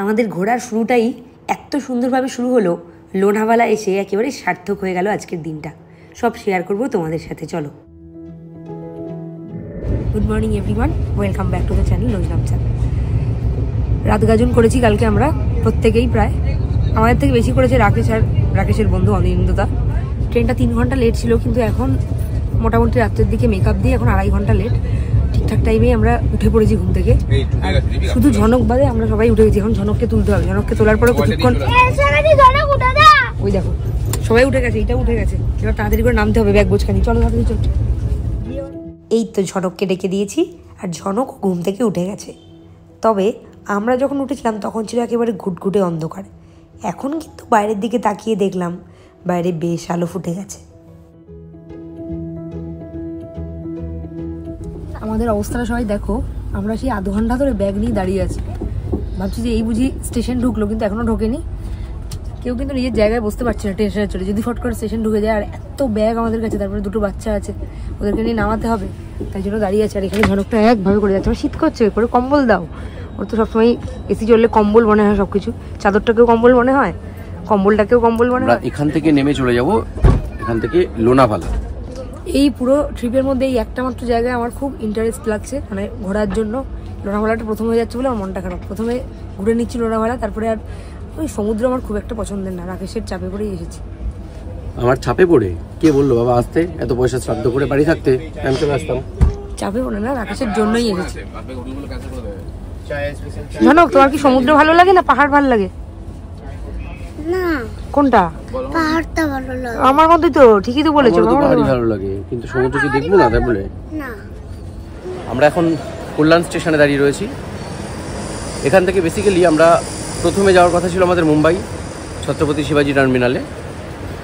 আমাদের ঘোরার শুরুটাই এত সুন্দরভাবে শুরু হলো, লোনাভালা এসে একেবারে সার্থক হয়ে গেল আজকের দিনটা। সব শেয়ার করবো তোমাদের সাথে, চলো। Good morning everyone, welcome back to the channel লোজনাম চ্যানেল। রাত গাজন করেছি কালকে আমরা প্রত্যেকেই, প্রায় আমাদের থেকে বেশি করেছে রাকেশ আর রাকেশের বন্ধু অনিন্দতা। ট্রেনটা 3 ঘন্টা লেট ছিল, কিন্তু এখন মোটামুটি রাত্রের দিকে মেকআপ দিয়ে এখন 2.5 ঘন্টা লেট। ঠিকঠাক টাইমেই আমরা উঠে পড়েছি ঘুম থেকে, শুধু ঝনক বাদে আমরা সবাই উঠে গেছি। এখন ঝনককে তুলতে হবে, ঝনককে তোলার পরে কিছুক্ষণ, ওই দেখো সবাই উঠে গেছে, এইটা উঠে গেছে, এবার তাড়াতাড়ি করে নামতে হবে, ব্যাগ বোঝখানি, চলো তাড়াতাড়ি চল। এই তো ঝনককে ডেকে দিয়েছি আর ঝনক ঘুম থেকে উঠে গেছে। তবে আমরা যখন উঠেছিলাম তখন ছিল একেবারে ঘুটঘুটে অন্ধকার। এখন কিন্তু বাইরের দিকে তাকিয়ে দেখলাম বাইরে বেশ আলো ফুটে গেছে। আমাদের অবস্থাটা সবাই দেখো, আমরা সেই আধ ঘন্টা ধরে ব্যাগ নিয়ে দাঁড়িয়ে আছি। ভাবছি যে এই বুঝি স্টেশন ঢুকলো, কিন্তু এখনও ঢোকেনি। কেউ কিন্তু নিজের জায়গায় বসতে পারছে না টেনশনের চলে, যদি ফট করে স্টেশন ঢুকে যায়। আর এত ব্যাগ আমাদের কাছে, তারপরে 2টো বাচ্চা আছে, ওদেরকে নিয়ে নামাতে হবে, তাই জন্য দাঁড়িয়ে আছে। আর এখানে ঝনকটা একভাবে করে যাচ্ছে, আমার শীত করছে, করে কম্বল দাও। ওর তো সবসময় এসি চললে কম্বল মনে হয়, সব কিছু, চাদরটাকেও কম্বল মনে হয়, কম্বলটাকেও কম্বল মনে হয়। এখান থেকে নেমে চলে যাব, এখান থেকে লোনাভালা। এই পুরো ট্রিপের মধ্যে এই একটা মাত্র জায়গায় আমার খুব ইন্টারেস্ট লাগছে, মানে ঘোরার জন্য। লোনাভালাটা প্রথম হয়ে যাচ্ছে বলে আমার মনটা খারাপ। প্রথমে ঘুরে নিচ্ছি লোনাভালা, তারপরে আর ওই সমুদ্র আমার খুব একটা পছন্দের না, রাকেশের চাপে পড়েই এসেছি। আমার চাপে পড়ে? কে বললো বাবা আসতে? এত পয়সা শ্রাদ্ধ করে বাড়ি থাকতে আমি চলে আসতাম। চাপে পড়ে না, রাকেশের জন্যই এসেছি। ঝনক, তোমার কি সমুদ্র ভালো লাগে না পাহাড় ভালো লাগে? না, কোনটা? পাহাড়টা ভালো লাগে। আমার মধ্যে তো ঠিকই তো বলেছো, পাহাড়ই ভালো লাগে, কিন্তু সমুদ্র কি দেখবো না তাই বলে? না। আমরা এখন কল্যাণ স্টেশনে দাঁড়িয়ে রয়েছি। এখান থেকে বেসিক্যালি আমরা প্রথমে যাওয়ার কথা ছিল আমাদের মুম্বাই ছত্রপতি শিবাজি টার্মিনালে।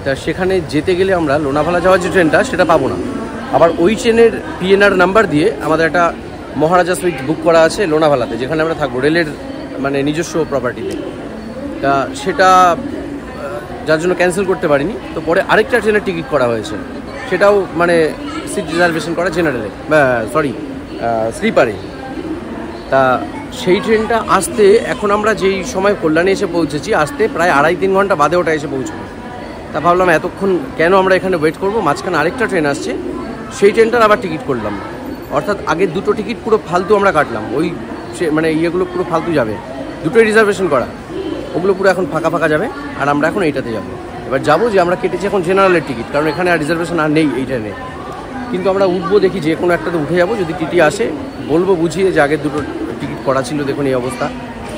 তা সেখানে যেতে গেলে আমরা লোনাভালা যাওয়ার যে ট্রেনটা সেটা পাবো না। আবার ওই ট্রেনের পিএনআর নাম্বার দিয়ে আমাদের একটা মহারাজা সুইট বুক করা আছে লোনাভালাতে, যেখানে আমরা থাকবো রেলের মানে নিজস্ব প্রপার্টিতে। তা সেটা যার জন্য ক্যান্সেল করতে পারিনি। তো পরে আরেকটা ট্রেনের টিকিট করা হয়েছে, সেটাও মানে সিট রিজার্ভেশন করা জেনারেলে, স্লিপারে। তা সেই ট্রেনটা আসতে এখন আমরা যেই সময় কল্যাণে এসে পৌঁছেছি, আসতে প্রায় 2.5-3 ঘন্টা বাদে ওটা এসে পৌঁছবো। তা ভাবলাম এতক্ষণ কেন আমরা এখানে ওয়েট করবো, মাঝখানে আরেকটা ট্রেন আসছে, সেই ট্রেনটার আবার টিকিট করলাম। অর্থাৎ আগের 2টো টিকিট পুরো ফালতু আমরা কাটলাম, ওই মানে ইয়েগুলো পুরো ফালতু যাবে। 2টোই রিজার্ভেশন করা, ওগুলো পুরো এখন ফাঁকা ফাঁকা যাবে। আর আমরা এখন এইটাতে যাবো। এবার যাবো যে আমরা কেটেছি এখন জেনারেলের টিকিট, কারণ এখানে আর রিজার্ভেশন আর নেই এই ট্রেনে। কিন্তু আমরা উঠবো, দেখি যে কোনো একটাতে উঠে যাবো, যদি টিটি আসে বলবো বুঝিয়ে যে আগের 2টো টিকিট করা ছিল, দেখুন এই অবস্থা।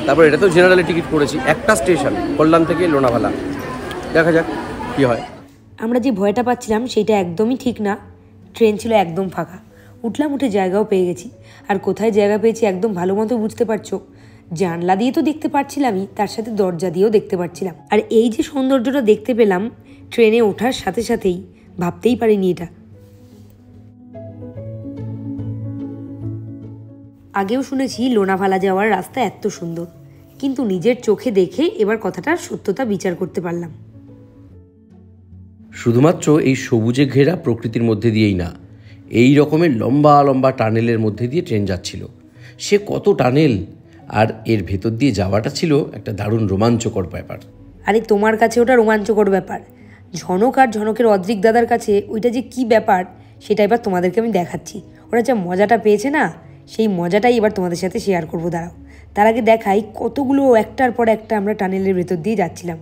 তারপর এটাতেও জেনারেলের টিকিট করেছি, একটা স্টেশন কল্যাণ থেকে লোনাভালা, দেখা যাক কী হয়। আমরা যে ভয়টা পাচ্ছিলাম সেইটা একদমই ঠিক না। ট্রেন ছিল একদম ফাঁকা, উঠলাম, উঠে জায়গাও পেয়ে গেছি। আর কোথায় জায়গা পেয়েছি একদম ভালো মতো বুঝতে পারছো, জানলা দিয়ে তো দেখতে পাচ্ছিলামই, তার সাথে দরজা দিয়েও দেখতে পাচ্ছিলাম। আর এই যে সৌন্দর্যটা দেখতে পেলাম ট্রেনে ওঠার সাথে সাথেই, ভাবতেই পারিনি এটা। আগেও শুনেছি লোনাভালা যাওয়ার রাস্তা এত সুন্দর, কিন্তু নিজের চোখে দেখে এবার কথাটার সত্যতা বিচার করতে পারলাম। শুধুমাত্র এই সবুজে ঘেরা প্রকৃতির মধ্যে দিয়েই না, এই রকমের লম্বা লম্বা টানেলের মধ্যে দিয়ে ট্রেন যাচ্ছিল। সে কত টানেল, আর এর ভেতর দিয়ে যাওয়াটা ছিল একটা দারুণ রোমাঞ্চকর ব্যাপার। আরে তোমার কাছে ওটা রোমাঞ্চকর ব্যাপার, ঝনক আর ঝনকের অদ্রিক দাদার কাছে ওইটা যে কি ব্যাপার সেটা এবার তোমাদেরকে আমি দেখাচ্ছি। ওরা যা মজাটা পেয়েছে না, সেই মজাটাই এবার তোমাদের সাথে শেয়ার করবো, দাঁড়াও। তার আগে দেখাই কতগুলো একটার পর একটা আমরা টানেলের ভেতর দিয়ে যাচ্ছিলাম।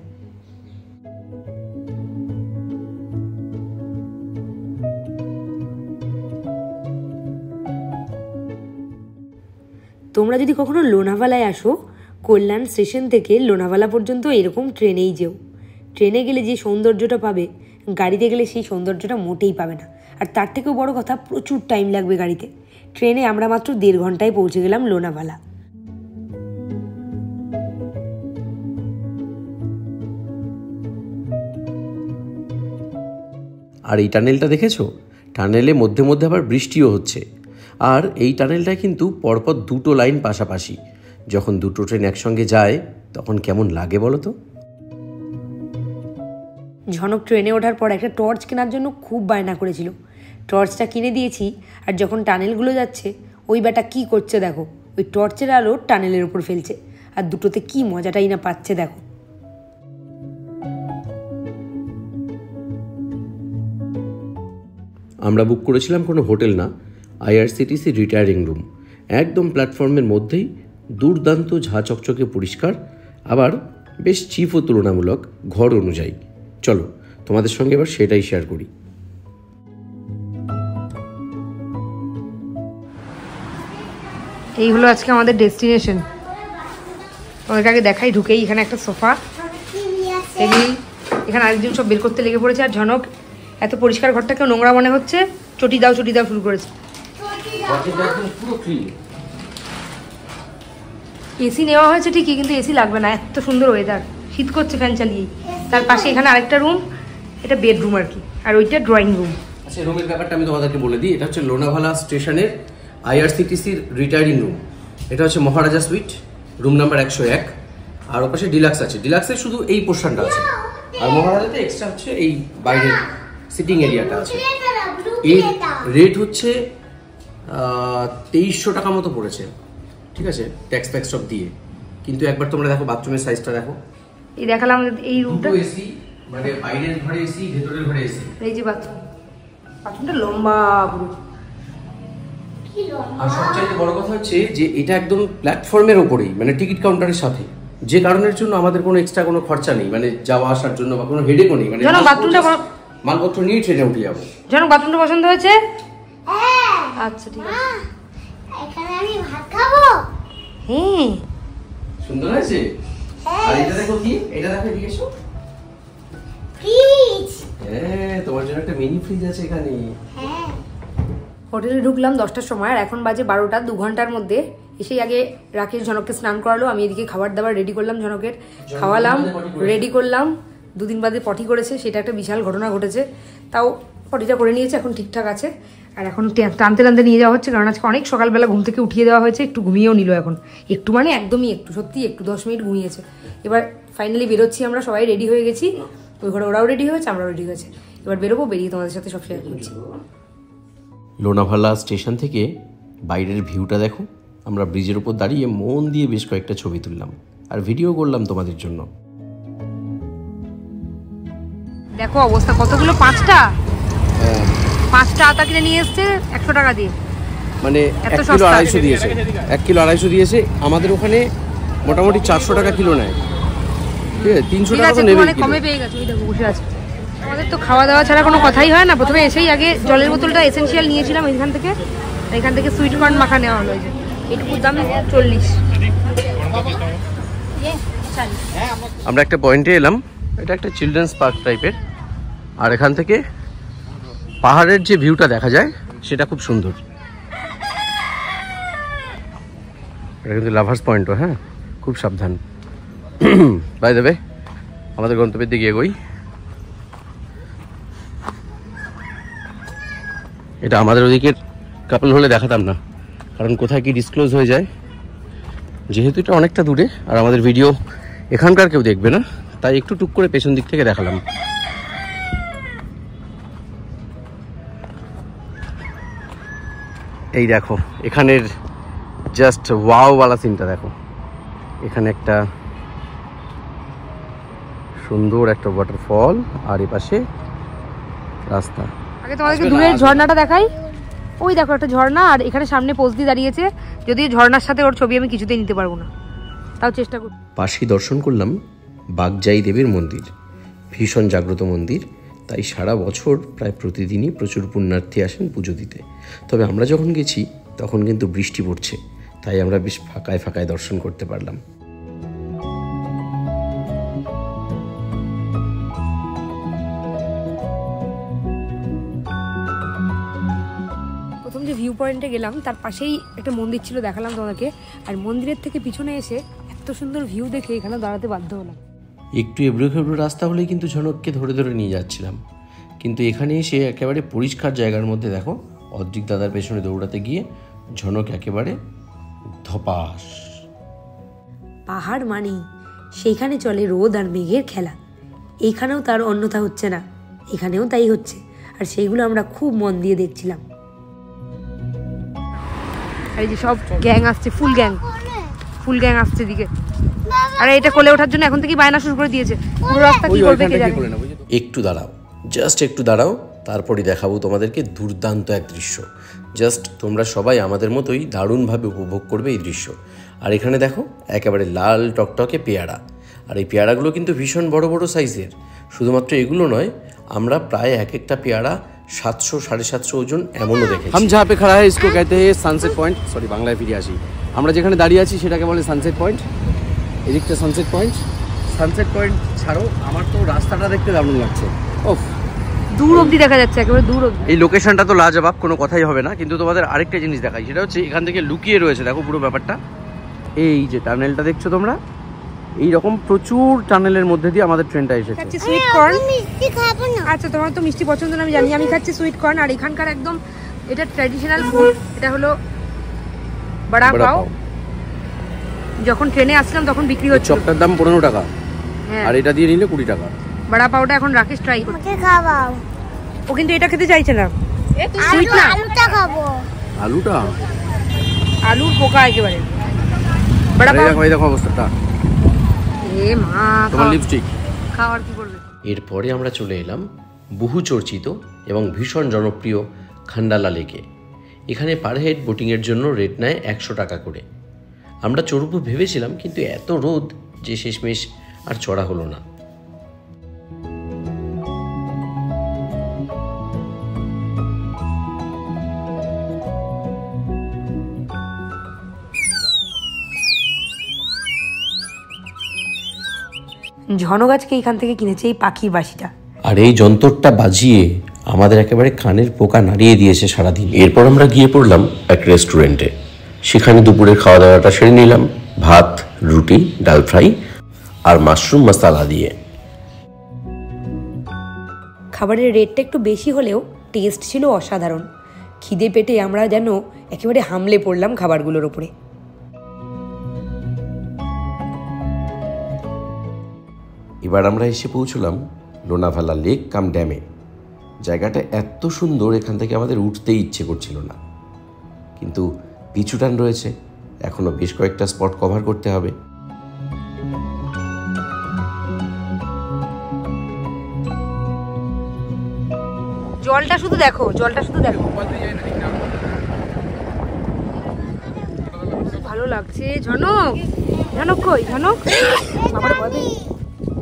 তোমরা যদি কখনো লোনাভালায় আসো, কল্যাণ স্টেশন থেকে লোনাভালা পর্যন্ত এরকম ট্রেনেই যেও। ট্রেনে গেলে যে সৌন্দর্যটা পাবে, গাড়িতে গেলে সেই সৌন্দর্যটা মোটেই পাবে না। আর তার থেকেও বড় কথা, প্রচুর টাইম লাগবে গাড়িতে। ট্রেনে আমরা মাত্র 1.5 ঘন্টায় পৌঁছে গেলাম লোনাভালা। আর এই টানেলটা দেখেছো? টানেলে মধ্যে মধ্যে আবার বৃষ্টিও হচ্ছে। আর এই টানেলটায় কিন্তু পরপর 2টো লাইন পাশাপাশি। যখন 2টো ট্রেন একসঙ্গে যায় তখন কেমন লাগে বলো তো? ঝনক ট্রেনে ওঠার পর একটা টর্চ কেনার জন্য খুব বায়না করেছিল। টর্চটা কিনে দিয়েছি, আর যখন টানেলগুলো যাচ্ছে ওই ব্যাটা কি করছে দেখো, ওই টর্চের আলো টানেলের উপর ফেলছে। আর দুটোতে কি মজাটাই না পাচ্ছে দেখো। আমরা বুক করেছিলাম কোনো হোটেল না, আইআরসিটিসি রিটায়ারিং রুম, একদম প্ল্যাটফর্মের মধ্যেই, দুর্দান্ত ঝা চকচকে পরিষ্কার, আবার বেশ চিপও তুলনামূলক ঘর অনুযায়ী। চলো তোমাদের সঙ্গে এবার সেটাই শেয়ার করি। এই হলো আজকে আমাদের ডেস্টিনেশন। তোমাদেরকে আগে দেখাই, ঢুকেই এখানে একটা সোফা, এখানে আরেকজন সব বের করতে লেগে পড়েছে। আর ঝনক এত পরিষ্কার ঘরটাকে নোংরা মনে হচ্ছে, চটি দাও শুরু করেছে। এসি নেওয়া হয়েছে ঠিকই, কিন্তু এসি লাগবে না, এত সুন্দর ওয়েদার, শীত করছে ফ্যান চালিয়েই। তার পাশে এখানে আরেকটা রুম, এটা বেডরুম আর কি, আর ওইটা ড্রয়িং রুম। আচ্ছা, রুমের ব্যাপারটা আমি তোমাদেরকে বলে দিই। এটা হচ্ছে লোনাভালা স্টেশনের আইআরসিটিসির রিটায়ারিং রুম। এটা হচ্ছে মহারাজা সুইট, রুম নাম্বার 101। আর ওপাশে ডিলাক্স আছে, ডিলাক্সের শুধু এই পোর্শনটা আছে, আর মহারাজাতে এক্সট্রা হচ্ছে এই বাইরের সিটিং এরিয়াটা আছে। এর রেট হচ্ছে 2300 টাকা মতো পড়েছে, ঠিক আছে, ট্যাক্স ফ্যাক্স সব দিয়ে। কিন্তু একবার তোমরা দেখো বাথরুমের সাইজটা দেখো। এই দেখালাম এই রুমটা, এসি, মানে বাইরের ঘরে এসি, ভেতরের ঘরে এসি। এই যে বাথরুমটা লম্বা পুরো। আর সবচেয়ে বড় কথা হচ্ছে যে এটা একদম প্ল্যাটফর্মের ওপরেই, মানে টিকিট কাউন্টারের সাথে, যে কারণের জন্য আমাদের কোনো এক্সট্রা কোনো খরচা নেই, মানে যাওয়া আসার জন্য বা কোনো হেডেকও নেই। মানে মালপত্র নিয়ে ট্রেনে উঠে যাবো। জানো বাথরুমটা পছন্দ হয়েছে? আচ্ছা ঠিক আছে, এখানে আমি ভাত খাবো। হ্যাঁ সুন্দর হয়েছে। আর এটা দেখো কি, এটা দেখো এদিকে এসো। ফ্রিজ। হ্যাঁ, তোমার জন্য একটা মিনি ফ্রিজ আছে এখানে। হ্যাঁ। হোটেলে ঢুকলাম 10টার সময়, আর এখন বাজে 12টা। 2 ঘন্টার মধ্যে এসেই আগে রাকেশ ঝনককে স্নান করালো, আমি এদিকে খাবার দাবার রেডি করলাম, ঝনকের খাওয়ালাম, রেডি করলাম। 2 দিন বাদে পটি করেছে, সেটা একটা বিশাল ঘটনা ঘটেছে, তাও পটিটা করে নিয়েছে, এখন ঠিকঠাক আছে। আর এখন টানতে টানতে নিয়ে যাওয়া হচ্ছে, কারণ আজকে অনেক সকালবেলা ঘুম থেকে উঠিয়ে দেওয়া হয়েছে, একটু ঘুমিয়েও নিল এখন, একটু মানে একদমই একটু, সত্যি একটু 10 মিনিট ঘুমিয়েছে। এবার ফাইনালি বেরোচ্ছি আমরা, সবাই রেডি হয়ে গেছি, ওই ঘরে ওরাও রেডি হয়েছে, আমরাও রেডি হয়েছে। এবার বেরোবো, বেরিয়ে তোমাদের সাথে সব শেয়ার করছি। লোনাভালা স্টেশন থেকে বাইরের ভিউটা দেখো। আমরা ব্রিজের উপর দাঁড়িয়ে মন দিয়ে বেশ কয়েকটা ছবি তুললাম আর ভিডিও করলাম তোমাদের জন্য। দেখো অবস্থা, কতগুলো, 5টা আতা কিনে নিয়ে এসছে 100 টাকা দিয়ে, মানে 1 কিলো 250 দিয়েছে, 1 কিলো 250 দিয়েছে। আমাদের ওখানে মোটামুটি 400 টাকা কিলো নেয়, ঠিক আছে, 300 টাকা তো নেবে, অনেক কমে পেয়ে গেছে। ওই দেখো বসে আছে। আমাদের তো খাওয়া দাওয়া ছাড়া কোনো কথাই হয় না। প্রথমে এসেই আগে জলের বোতলটা এসেনশিয়াল নিয়েছিলাম এখান থেকে সুইট কর্ন মাখা নেওয়া হলো। এইটুকুর দাম 40। আমরা একটা পয়েন্টে এলাম, এটা একটা চিলড্রেন্স পার্ক টাইপের, আর এখান থেকে পাহাড়ের যে ভিউটা দেখা যায় সেটা খুব সুন্দর। এটা কিন্তু লাভার্স পয়েন্টও, হ্যাঁ, খুব সাবধান। বাই দ্য ওয়ে, আমাদের গন্তব্যের দিকে এগোই। এটা আমাদের ওদিকের কাপল হলে দেখাতাম না, কারণ কোথায় কি ডিসক্লোজ হয়ে যায়। যেহেতু এটা অনেকটা দূরে আর আমাদের ভিডিও এখানকার কেউ দেখবে না, তাই একটু টুক করে পেছন দিক থেকে দেখালাম। এই দেখো এখানের জাস্ট ওয়াওওয়ালা সিনটা দেখো। এখানে একটা সুন্দর একটা ওয়াটারফল, আর এপাশে রাস্তা। আগে তোমাদেরকে দূরের ঝর্ণাটা দেখাই। ওই দেখো একটা ঝর্ণা, আর এখানে সামনে পোস্ট দিয়ে দাঁড়িয়েছে। যদি ঝর্ণার সাথে ওর ছবি আমি কিছুতেই নিতে পারবো না, তাও চেষ্টা করব। পাশেই দর্শন করলাম বাগজাই দেবীর মন্দির, ভীষণ জাগ্রত মন্দির, তাই সারা বছর প্রায় প্রতিদিনই প্রচুর পুণ্যার্থী আসেন পুজো দিতে। তবে আমরা যখন গেছি তখন কিন্তু বৃষ্টি পড়ছে, তাই আমরা বেশ ফাঁকায় ফাঁকায় দর্শন করতে পারলাম। প্রথম যে ভিউ পয়েন্টে গেলাম তার পাশেই একটা মন্দির ছিল, দেখালাম তোমাকে। আর মন্দিরের থেকে পিছনে এসে এত সুন্দর ভিউ দেখে এখানে দাঁড়াতে বাধ্য হলাম। একটু এবড়ো খেবড়ো রাস্তা হলেই কিন্তু ঝনককে ধরে ধরে নিয়ে যাচ্ছিলাম, কিন্তু এখানে এসে একেবারে পরিষ্কার জায়গার মধ্যে দেখো অদ্রিক দাদার পেছনে দৌড়াতে গিয়ে ঝনক একেবারে ধপাস। পাহাড় মানেই সেইখানে চলে রোদ আর মেঘের খেলা। এইখানেও তার অন্যথা হচ্ছে না, এখানেও তাই হচ্ছে, আর সেইগুলো আমরা খুব মন দিয়ে দেখছিলাম। এই যে সব গ্যাং আসছে, ফুল গ্যাং আসছে দিকে। আরে এটা কোলে ওঠার জন্য এখন থেকেই বায়না শুরু করে দিয়েছে, পুরো রাস্তা কি করবে কে জানে। একটু দাঁড়াও, জাস্ট একটু দাঁড়াও, তারপরই দেখাবো তোমাদেরকে দুর্দান্ত এক দৃশ্য। জাস্ট তোমরা সবাই আমাদের মতোই দারুণভাবে উপভোগ করবে এই দৃশ্য। আর এখানে দেখো একেবারে লাল টকটকে পেয়ারা, আর এই পেয়ারাগুলো কিন্তু ভীষণ বড় বড় সাইজের। শুধুমাত্র এগুলো নয়, আমরা প্রায় এক একটা পেয়ারা 700-750 ওজন এমনও দেখেছি। हम जहाँ पे खड़ा है इसको कहते हैं সানসেট পয়েন্ট। সরি, বাংলায় ফিরে আসি। আমরা যেখানে দাঁড়িয়ে আছি সেটাকে বলে সানসেট পয়েন্ট। এদিকটা সানসেট পয়েন্ট। সানসেট পয়েন্ট ছাড়ো, আমার তো রাস্তাটা দেখতে দারুণ লাগছে। ওফ, দূর অবধি দেখা যাচ্ছে, একেবারে দূর অবধি। এই লোকেশনটা তো লাজবাব, কোনো কথাই হবে না। কিন্তু তোমাদের আরেকটা জিনিস দেখাই, সেটা হচ্ছে এখান থেকে লুকিয়ে রয়েছে, দেখো পুরো ব্যাপারটা। এই যে টানেলটা দেখছো তোমরা, এই রকম প্রচুর টানেলের মধ্যে দিয়ে আমাদের ট্রেনটা এসেছে। খাচ্ছি সুইট কর্ন। মিষ্টি খাবো না। আচ্ছা, তোমার তো মিষ্টি পছন্দ না আমি জানি, আমি খাচ্ছি সুইট কর্ন। আর এখানকার একদম এটা ট্র্যাডিশনাল ফুড, এটা হলো বড়া পাও। যখন ট্রেনে আসলাম তখন বিক্রি হচ্ছে। চপটার দাম 15 টাকা, আর এটা দিয়ে নিলে 20 টাকা। বড়া পাওটা এখন রাকেশ ট্রাই করছে। আমাকে খাওয়াও। ও কিন্তু এটা খেতে চাইছে না, সুইট না। আলুটা খাবো। আলুটা, আলুর পোকা একেবারে। বড়া পাও, দেখো এই দেখো অবস্থাটা। এ মা, তোমার লিপস্টিক খাওয়ার কি করবে। এরপরে আমরা চলে এলাম বহু চর্চিত এবং ভীষণ জনপ্রিয় খান্ডালা লেকে। এখানে পার হেড বোটিংয়ের জন্য রেট নেয় 100 টাকা করে। আমরা চড়বো ভেবেছিলাম, কিন্তু এত রোদ যে শেষমেশ আর চড়া হলো না। ঝনগাছকে এখান থেকে কিনেছে এই পাখির বাসিটা। আর এই যন্ত্রটা বাজিয়ে আমাদের একেবারে কানের পোকা নাড়িয়ে দিয়েছে সারাদিন। এরপর আমরা গিয়ে পড়লাম এক রেস্টুরেন্টে। সেখানে দুপুরের খাওয়া দাওয়াটা সেরে নিলাম, ভাত, রুটি, ডাল ফ্রাই আর মাশরুম মশলা দিয়ে। খাবারের রেটটা একটু বেশি হলেও টেস্ট ছিল অসাধারণ। খিদে পেটে আমরা যেন একেবারে হামলে পড়লাম খাবারগুলোর ওপরে। এবার আমরা এসে পৌঁছলাম লোনাভালা লেক কাম ড্যামে। জায়গাটা এত সুন্দর, এখান থেকে আমাদের উঠতেই ইচ্ছে করছিল না, কিন্তু পিছু টান রয়েছে, এখনও বেশ কয়েকটা স্পট কভার করতে হবে। জলটা শুধু দেখো, জলটা শুধু দেখো, ভালো লাগছে। ঝনক, ঝনক কই ঝনক? বাবার বলে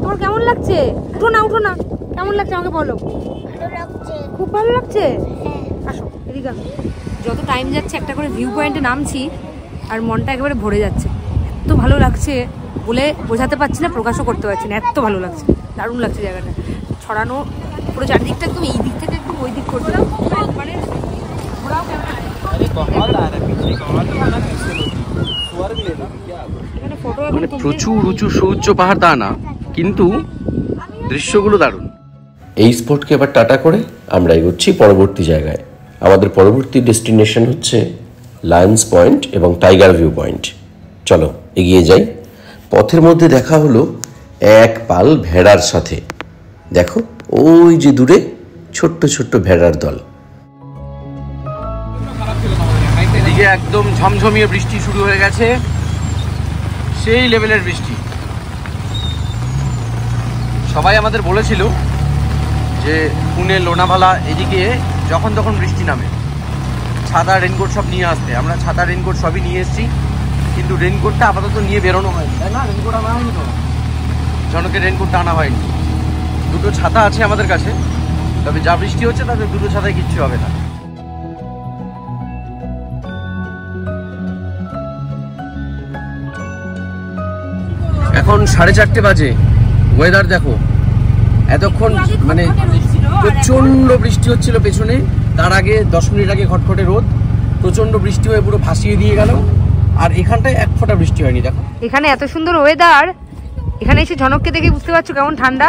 তোমার কেমন লাগছে? উঠো না, উঠো না, কেমন লাগছে আমাকে বলো। ভালো লাগছে। খুব ভালো লাগছে। আসো এদিকে আসো। যত টাইম যাচ্ছে একটা করে ভিউ পয়েন্টে নামছি আর মনটা একেবারে ভরে যাচ্ছে। এত ভালো লাগছে বলে বোঝাতে পারছি না, প্রকাশও করতে পারছি না, এত ভালো লাগছে, দারুণ লাগছে জায়গাটা। ছড়ানো পুরো চারিদিকটা একদম, এই দিক থেকে একটু ওই দিক করতে মানে ঘোরাও এখানে ফটো। মানে প্রচুর উঁচু সুউচ্চ পাহাড় তা না, কিন্তু দৃশ্যগুলো দারুণ। এই স্পটকে এবার টাটা করে আমরা এগোচ্ছি পরবর্তী জায়গায়। আমাদের পরবর্তী ডেস্টিনেশন হচ্ছে লায়ন্স পয়েন্ট এবং টাইগার ভিউ পয়েন্ট। চলো এগিয়ে যাই। পথের মধ্যে দেখা হলো এক পাল ভেড়ার সাথে। দেখো ওই যে দূরে ছোট্ট ছোট্ট ভেড়ার দল। এদিকে একদম ঝমঝমিয়ে বৃষ্টি শুরু হয়ে গেছে, সেই লেভেলের বৃষ্টি। সবাই আমাদের বলেছিল যে পুনে লোনাভালা এদিকে যখন তখন বৃষ্টি নামে, ছাতা রেনকোট সব নিয়ে আসতে। আমরা ছাতা রেনকোট সবই নিয়ে এসেছি, কিন্তু রেনকোটটা আপাতত নিয়ে বেরোনো হয়নি, তাই না? রেনকোট আনা হয়নি তো, জনকের রেনকোটটা আনা হয়নি। দুটো ছাতা আছে আমাদের কাছে, তবে যা বৃষ্টি হচ্ছে তাতে দুটো ছাতায় কিচ্ছু হবে না। এখন 4:30 বাজে। ওয়েদার দেখো, এতক্ষণ মানে প্রচন্ড বৃষ্টি হচ্ছিল পেছনে, তার আগে 10 মিনিট আগে খটখটে রোদ, প্রচন্ড বৃষ্টি হয়ে পুরো ভাসিয়ে দিয়ে গেল। আর এখানটায় এক ফোঁটা বৃষ্টি হয়নি। দেখো এখানে এত সুন্দর ওয়েদার, এখানে এসে ঝনককে দেখে বুঝতে পারছো কেমন ঠান্ডা।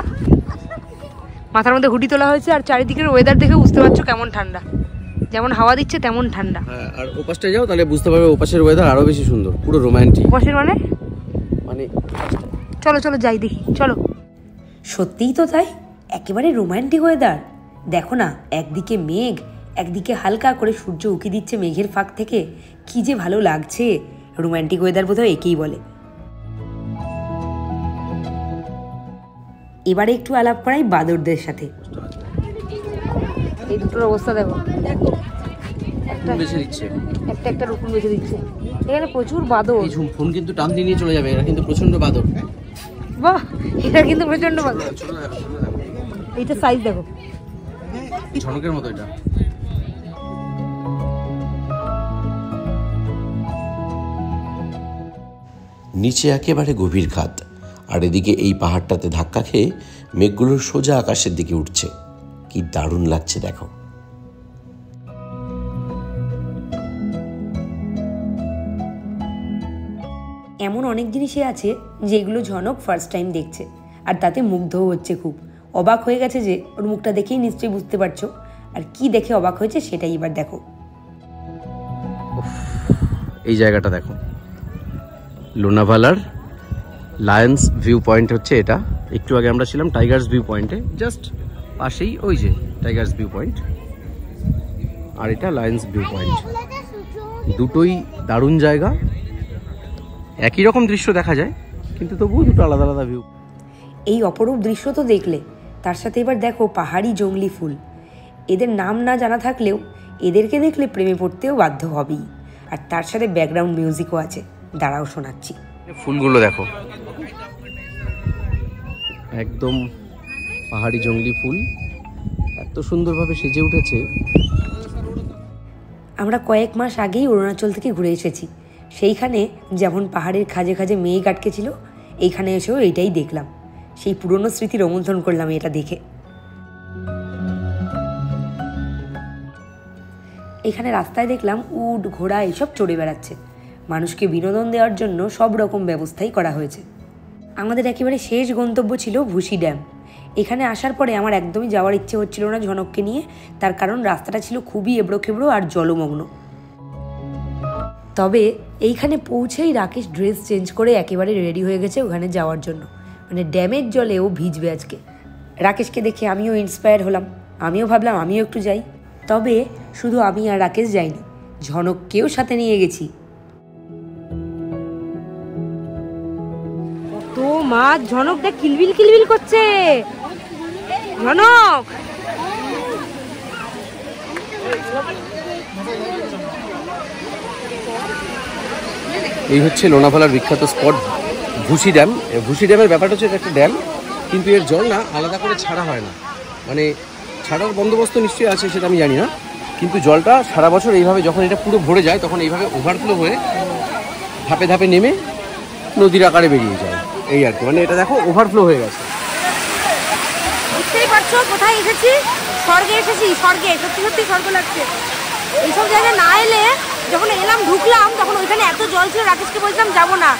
মাথার মধ্যে হুডি তোলা হয়েছে, আর চারিদিকের ওয়েদার দেখে বুঝতে পারছো কেমন ঠান্ডা। যেমন হাওয়া দিচ্ছে তেমন ঠান্ডা। আর ওপাশটা যাও তাহলে বুঝতে পারবে ওপাশের ওয়েদার আরো বেশি সুন্দর, পুরো রোমান্টিক। ওপাশের মানে মানে চলো চলো যাই দেখি, চলো। সত্যিই তো তাই, একেবারে রোমান্টিক ওয়েদার। দেখো না, একদিকে মেঘ, একদিকে হালকা করে সূর্য উকি দিচ্ছে মেঘের ফাঁক থেকে, কি যে ভালো লাগছে। রোমান্টিক ওয়েদার বোধহয় একেই বলে। এবারে একটু আলাপ করাই বাদরদের সাথে। এই দুটোর অবস্থা দেখো, বেছে দিচ্ছে, একটা রকম বেছে দিচ্ছে। এখানে প্রচুর বাদর। ফোন কিন্তু টান দিয়ে নিয়ে চলে যাবে, এরা কিন্তু প্রচন্ড বাদর। বাহ, এটা কিন্তু প্রচন্ড বাদর। এইটা সাইজ দেখো, ঝনকের মতো এটা। নিচে একেবারে গভীর খাদ, আর এদিকে এই পাহাড়টাতে ধাক্কা খেয়ে মেঘগুলোর সোজা আকাশের দিকে উঠছে। কি দারুণ লাগছে দেখো। এমন অনেক জিনিসই আছে যেগুলো ঝনক ফার্স্ট টাইম দেখছে, আর তাতে মুগ্ধও হচ্ছে খুব। অবাক হয়ে গেছে যে, ওর মুখটা দেখেই নিশ্চয়ই বুঝতে পারছো। আর কি দেখে অবাক হয়েছে সেটাই এবার দেখো। এই জায়গাটা দেখো, লোনাভালার লায়ন্স ভিউ পয়েন্ট হচ্ছে এটা। একটু আগে আমরা ছিলাম টাইগার্স ভিউ পয়েন্টে, জাস্ট পাশেই ওই যে টাইগার্স ভিউ পয়েন্ট, আর এটা লায়ন্স ভিউ পয়েন্ট। দুটোই দারুণ জায়গা, একই রকম দৃশ্য দেখা যায়, কিন্তু তবুও দুটো আলাদা আলাদা ভিউ। এই অপরূপ দৃশ্য তো দেখলে, তার সাথে এবার দেখো পাহাড়ি জংলি ফুল। এদের নাম না জানা থাকলেও এদেরকে দেখলে প্রেমে পড়তেও বাধ্য হবেই। আর তার সাথে ব্যাকগ্রাউন্ড মিউজিকও আছে, দাঁড়াও শোনাচ্ছি। ফুলগুলো দেখো, একদম পাহাড়ি জংলি ফুল, এত সুন্দরভাবে সেজে উঠেছে। আমরা কয়েক মাস আগেই অরুণাচল থেকে ঘুরে এসেছি। সেইখানে যেমন পাহাড়ের খাজে খাজে মেঘ আটকে ছিল, এইখানে এসেও এইটাই দেখলাম। সেই পুরনো স্মৃতি রোমন্থন করলাম এটা দেখে। এখানে রাস্তায় দেখলাম উট, ঘোড়া এসব চড়ে বেড়াচ্ছে। মানুষকে বিনোদন দেওয়ার জন্য সব রকম ব্যবস্থাই করা হয়েছে। আমাদের একেবারে শেষ গন্তব্য ছিল ভুসি ড্যাম। এখানে আসার পরে আমার একদমই যাওয়ার ইচ্ছে হচ্ছিল না ঝনককে নিয়ে, তার কারণ রাস্তাটা ছিল খুবই এবড়ো খেবড়ো আর জলমগ্ন। তবে এইখানে পৌঁছেই রাকেশ ড্রেস চেঞ্জ করে একেবারে রেডি হয়ে গেছে ওখানে যাওয়ার জন্য। মানে ড্যামের জলে ও ভিজবে আজকে। রাকেশকে দেখে আমিও ইন্সপায়ার হলাম, আমিও ভাবলাম আমিও একটু যাই। তবে শুধু আমি আর রাকেশ যাইনি, ঝনককেও সাথে নিয়ে গেছি। তো মাছ ঝনকটা কিলবিল কিলবিল করছে। ঝনক, এই হচ্ছে লোনাভালার বিখ্যাত স্পট ভুসি ড্যাম। ভুসি ড্যামের ব্যাপারটা হচ্ছে এটা একটা ড্যাম, কিন্তু এর জল না আলাদা করে ছাড়া হয় না। মানে ছাড়ার বন্দোবস্ত নিশ্চয়ই আছে, সেটা আমি জানি না, কিন্তু জলটা সারা বছর এইভাবে যখন এটা পুরো ভরে যায় তখন এইভাবে ওভারফ্লো হয়ে ধাপে ধাপে নেমে নদীর আকারে বেরিয়ে যায়, এই আর কি। মানে এটা দেখো ওভারফ্লো হয়ে গেছে। বুঝতেই পারছো কোথায় এসেছি? স্বর্গে এসেছি, স্বর্গে। সত্যি সত্যি স্বর্গ লাগছে। এইসব জায়গায় না এলে, যখন এলাম ঢুকলাম তখন ওইখানে এত জল ছিল, রাকেশকে বলছিলাম যাবো না।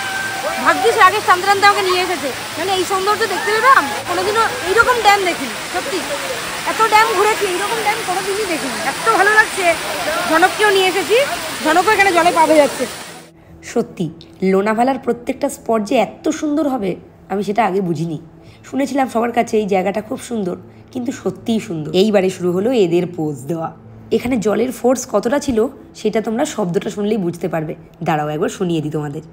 ভাগ্যিস রাকেশ টানতে আমাকে নিয়ে এসেছে, মানে এই সৌন্দর্য দেখতে পেলাম। কোনোদিনও এইরকম ড্যাম দেখিনি, সত্যি। এত ড্যাম ঘুরেছি, এইরকম ড্যাম কোনোদিনই দেখিনি। এত ভালো লাগছে। ঝনককেও নিয়ে এসেছি, ঝনকও এখানে জলে পাবে যাচ্ছে। সত্যি লোনাভালার প্রত্যেকটা স্পট যে এত সুন্দর হবে আমি সেটা আগে বুঝিনি। শুনেছিলাম সবার কাছে এই জায়গাটা খুব সুন্দর, কিন্তু সত্যিই সুন্দর। এইবারে শুরু হলো এদের পোজ দেওয়া। এখানে জলের ফোর্স কতটা ছিল সেটা তোমরা শব্দটা শুনলেই বুঝতে পারবে। দাঁড়াও একবার শুনিয়ে দিই তোমাদের।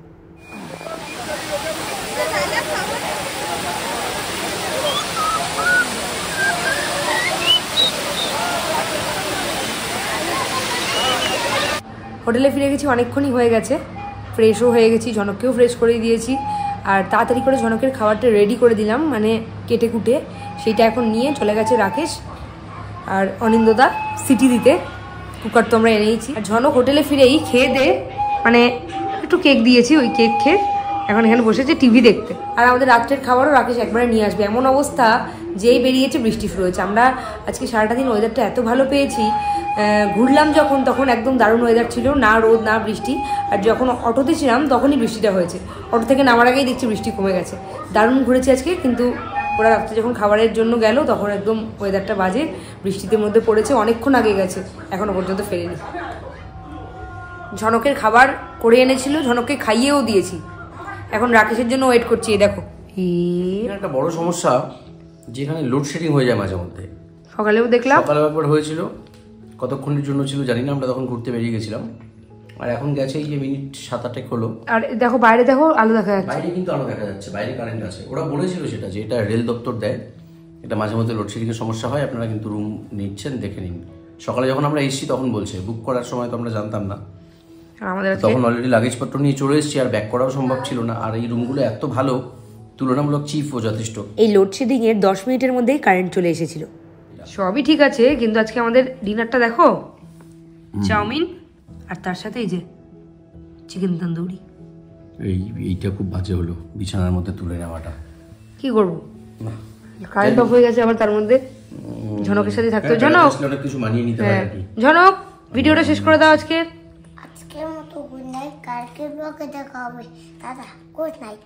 হোটেলে ফিরে গেছি, অনেকক্ষণই হয়ে গেছে। ফ্রেশও হয়ে গেছি, ঝনককেও ফ্রেশ করে দিয়েছি। আর তাড়াতাড়ি করে ঝনকের খাবারটা রেডি করে দিলাম, মানে কেটে কুটে। সেইটা এখন নিয়ে চলে গেছে রাকেশ আর অনিন্দদা সিটি দিতে। কুকার তো আমরা এনেইছি। আর ঝনক হোটেলে ফিরেই খেয়ে দে, মানে একটু কেক দিয়েছি, ওই কেক খেয়ে এখন এখানে বসেছে টিভি দেখতে। আর আমাদের রাত্রের খাবারও রাকেশ একবারে নিয়ে আসবে। এমন অবস্থা, যেই বেরিয়েছে বৃষ্টি শুরু হয়েছে। আমরা আজকে সারাটা দিন ওয়েদারটা এত ভালো পেয়েছি। ঘুরলাম যখন তখন একদম দারুণ ওয়েদার ছিল, না রোদ না বৃষ্টি। আর যখন অটোতে ছিলাম তখনই বৃষ্টিটা হয়েছে। অটো থেকে নামার আগেই দেখছি বৃষ্টি কমে গেছে। দারুণ ঘুরেছি আজকে। কিন্তু ওরা রাত্রে যখন খাবারের জন্য গেল তখন একদম ওয়েদারটা বাজে, বৃষ্টিতে মধ্যে পড়েছে। অনেকক্ষণ আগে গেছে, এখনো পর্যন্ত ফেরেনি। ঝনকের খাবার করে এনেছিল, ঝনককে খাইয়েও দিয়েছি। এখন রাকেশের জন্য ওয়েট করছি। এই দেখো, একটা বড় সমস্যা যেখানে লোডশেডিং হয়ে যায় মাঝে মধ্যে। সকালেও দেখলাম, সকালেও একবার হয়েছিল, কতক্ষণের জন্য ছিল জানি না। আমরা তখন ঘুরতে বেরিয়ে গেছিলাম, আর এখন গেছে এই যে মিনিট 7-8 হলো। আর দেখো বাইরে দেখো আলো দেখা যাচ্ছে। বাইরে কিন্তু আলো দেখা যাচ্ছে, বাইরে কারেন্ট আছে। ওরা বলেছিল সেটা যে এটা রেল দপ্তর দেয়, এটা মাঝে মধ্যে লোডশেডিংয়ের সমস্যা হয়, আপনারা কিন্তু রুম নিচ্ছেন দেখে নিন। সকালে যখন আমরা এসেছি তখন বলছে, বুক করার সময় তো আমরা জানতাম না, আর আমাদের তখন অলরেডি লাগেজপত্র নিয়ে চলে এসেছি, আর ব্যাক করাও সম্ভব ছিল না। আর এই রুমগুলো এত ভালো, তুলনামূলক চিপও যথেষ্ট। এই লোডশেডিং এর 10 মিনিটের মধ্যেই কারেন্ট চলে এসেছিল। সবই ঠিক আছে, কিন্তু আজকে আমাদের ডিনারটা দেখো, চাউমিন আর তার সাথে এই যে চিকেন তন্দুরি। এইটা খুব বাজে হলো, বিছানার মধ্যে তুলে নেওয়াটা। কি করবো, কারেন্ট অফ হয়ে গেছে আবার, তার মধ্যে ঝনকের সাথে থাকতো। ঝনক, অনেক কিছু মানিয়ে নিতে হয় আর কি। ঝনক, ভিডিওটা শেষ করে দাও আজকে। আজকের মতো গুড নাইট, কালকের ব্লগে দেখা হবে। দাদা গুড নাইট।